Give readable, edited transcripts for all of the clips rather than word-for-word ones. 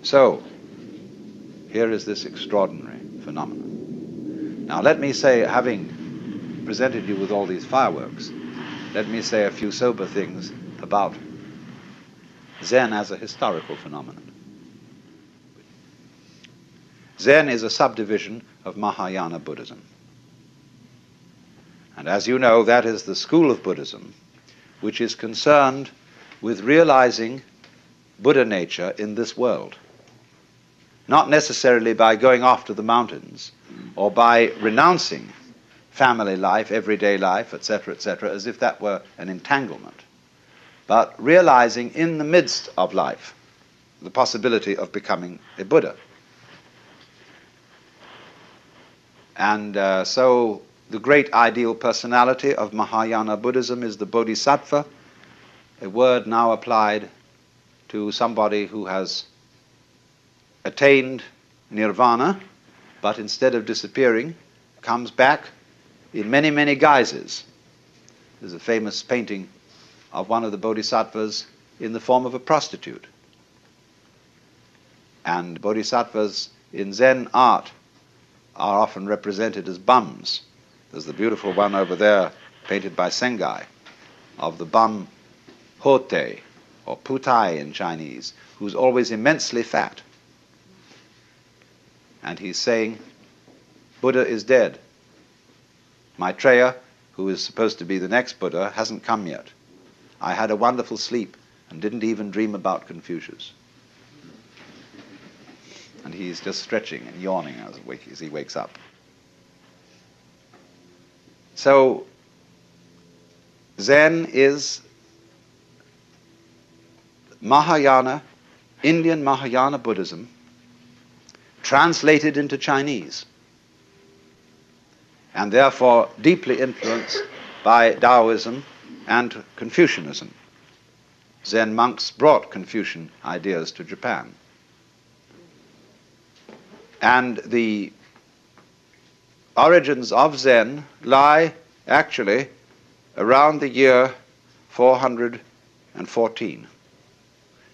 So, here is this extraordinary phenomenon. Now let me say, having presented you with all these fireworks, let me say a few sober things about Zen as a historical phenomenon. Zen is a subdivision of Mahayana Buddhism. And as you know, that is the school of Buddhism which is concerned with realizing Buddha nature in this world. Not necessarily by going off to the mountains or by renouncing family life, everyday life, etc., as if that were an entanglement, but realizing in the midst of life the possibility of becoming a Buddha. And so the great ideal personality of Mahayana Buddhism is the Bodhisattva, a word now applied to somebody who has attained nirvana, but instead of disappearing, comes back in many, many guises. There's a famous painting of one of the bodhisattvas in the form of a prostitute. And bodhisattvas in Zen art are often represented as bums. There's the beautiful one over there, painted by Sengai, of the bum Hote, or Putai in Chinese, who's always immensely fat. And he's saying, Buddha is dead. Maitreya, who is supposed to be the next Buddha, hasn't come yet. I had a wonderful sleep and didn't even dream about Confucius. And he's just stretching and yawning as he wakes up. So, Zen is Mahayana, Indian Mahayana Buddhism, translated into Chinese, and therefore deeply influenced by Taoism and Confucianism. Zen monks brought Confucian ideas to Japan. And the origins of Zen lie actually around the year 414,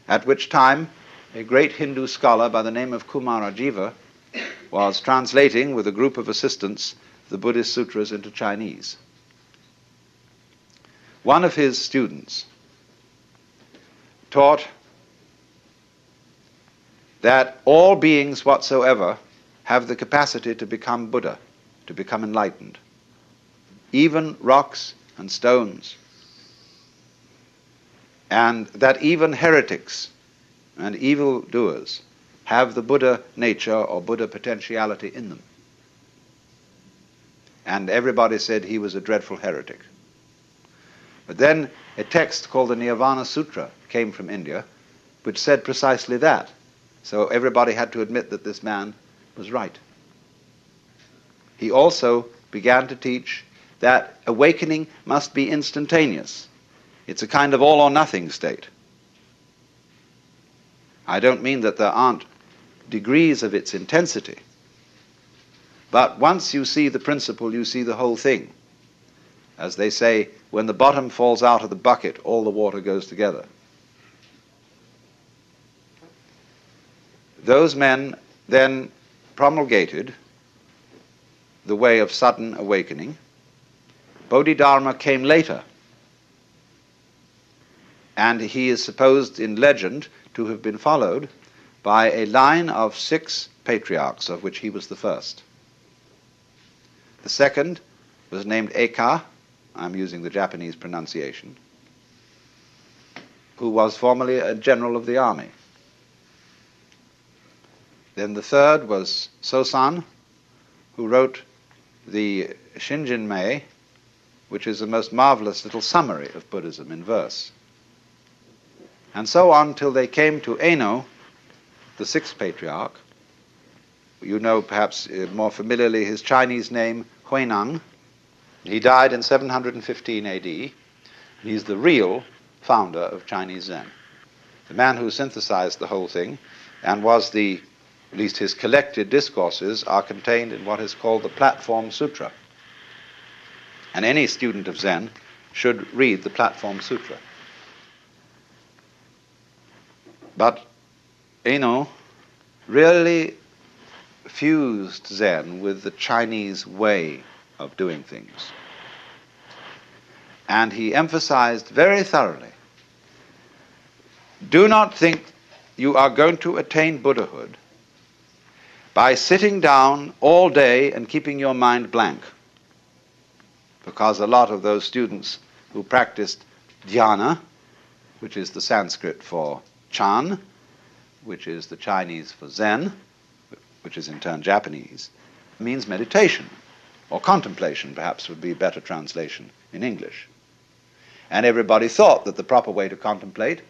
at which time a great Hindu scholar by the name of Kumarajiva was translating with a group of assistants the Buddhist sutras into Chinese. One of his students taught that all beings whatsoever have the capacity to become Buddha, to become enlightened, even rocks and stones, and that even heretics and evildoers have the Buddha nature or Buddha potentiality in them. And everybody said he was a dreadful heretic. But then a text called the Nirvana Sutra came from India, which said precisely that. So everybody had to admit that this man was right. He also began to teach that awakening must be instantaneous. It's a kind of all or nothing state. I don't mean that there aren't degrees of its intensity, but once you see the principle, you see the whole thing. As they say, when the bottom falls out of the bucket, all the water goes together. Those men then promulgated the way of sudden awakening. Bodhidharma came later, and he is supposed in legend to have been followed by a line of 6 patriarchs, of which he was the first. The second was named Eka, I'm using the Japanese pronunciation, who was formerly a general of the army. Then the third was Sosan, who wrote the Shinjinmei, which is the most marvelous little summary of Buddhism in verse. And so on till they came to Eno, the 6th patriarch. You know perhaps more familiarly his Chinese name, Huineng. He died in 715 AD. He's the real founder of Chinese Zen, the man who synthesized the whole thing, and was at least his collected discourses are contained in what is called the Platform Sutra. And any student of Zen should read the Platform Sutra. But Eno really fused Zen with the Chinese way of doing things. And he emphasized very thoroughly, do not think you are going to attain Buddhahood by sitting down all day and keeping your mind blank. Because a lot of those students who practiced dhyana, which is the Sanskrit for Chan, which is the Chinese for Zen, which is in turn Japanese, means meditation, or contemplation perhaps would be a better translation in English. And everybody thought that the proper way to contemplate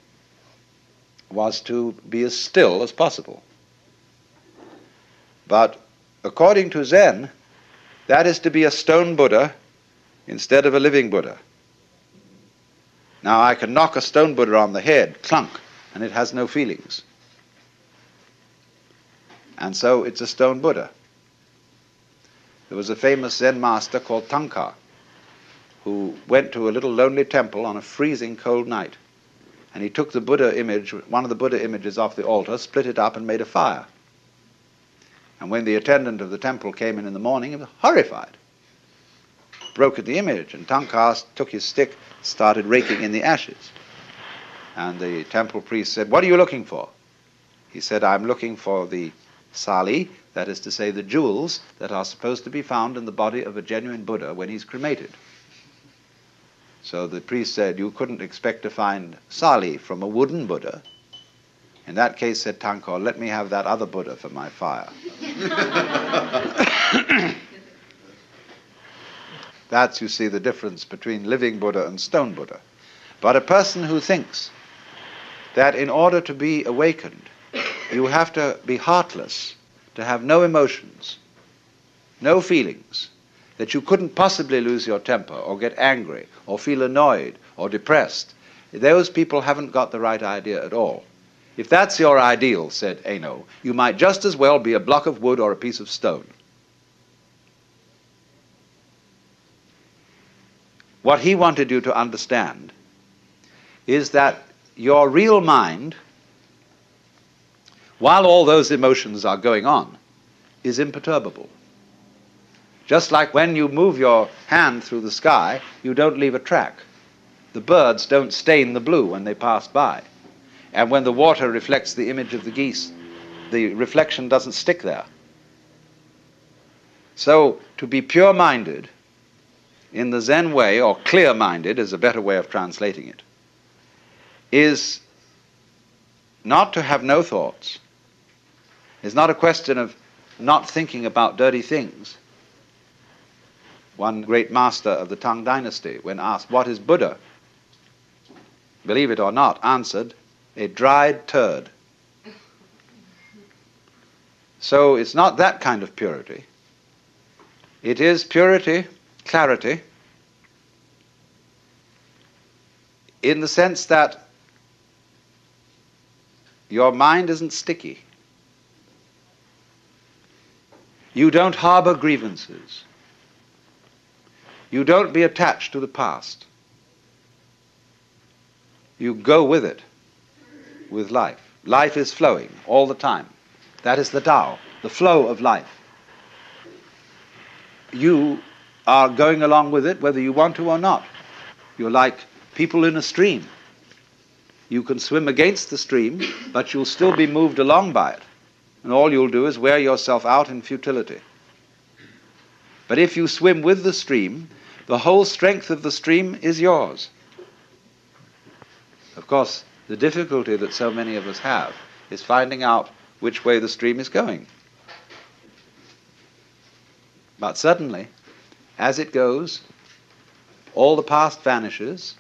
was to be as still as possible. But according to Zen, that is to be a stone Buddha instead of a living Buddha. Now I can knock a stone Buddha on the head, clunk, and it has no feelings. And so it's a stone Buddha. There was a famous Zen master called Tanka, who went to a little lonely temple on a freezing cold night. And he took the Buddha image, one of the Buddha images off the altar, split it up and made a fire. And when the attendant of the temple came in the morning, he was horrified. Broke at the image, and Tanka took his stick, started raking in the ashes. And the temple priest said, "What are you looking for?" He said, "I'm looking for the sali, that is to say the jewels that are supposed to be found in the body of a genuine Buddha when he's cremated." So the priest said, "You couldn't expect to find sali from a wooden Buddha." In that case, said Tanka, "Let me have that other Buddha for my fire." That's, you see, the difference between living Buddha and stone Buddha. But a person who thinks that in order to be awakened, you have to be heartless, to have no emotions, no feelings, that you couldn't possibly lose your temper or get angry or feel annoyed or depressed, those people haven't got the right idea at all. If that's your ideal, said Eno, you might just as well be a block of wood or a piece of stone. What he wanted you to understand is that your real mind, while all those emotions are going on, is imperturbable. Just like when you move your hand through the sky, you don't leave a track. The birds don't stain the blue when they pass by. And when the water reflects the image of the geese, the reflection doesn't stick there. So, to be pure-minded in the Zen way, or clear-minded is a better way of translating it, is not to have no thoughts. It's not a question of not thinking about dirty things. One great master of the Tang dynasty, when asked, "What is Buddha?" believe it or not, answered, "A dried turd." So it's not that kind of purity. It is purity, clarity, in the sense that your mind isn't sticky. You don't harbor grievances. You don't be attached to the past. You go with it, with life. Life is flowing all the time. That is the Tao, the flow of life. You are going along with it whether you want to or not. You're like people in a stream. You can swim against the stream, but you'll still be moved along by it. And all you'll do is wear yourself out in futility. But if you swim with the stream, the whole strength of the stream is yours. Of course, the difficulty that so many of us have is finding out which way the stream is going. But suddenly, as it goes, all the past vanishes,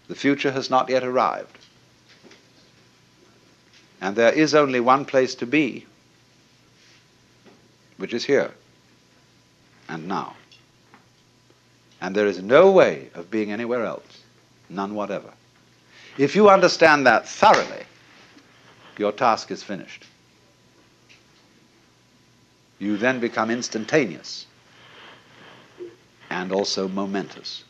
the future has not yet arrived. And there is only one place to be, which is here and now. And there is no way of being anywhere else, none whatever. If you understand that thoroughly, your task is finished. You then become instantaneous and also momentous.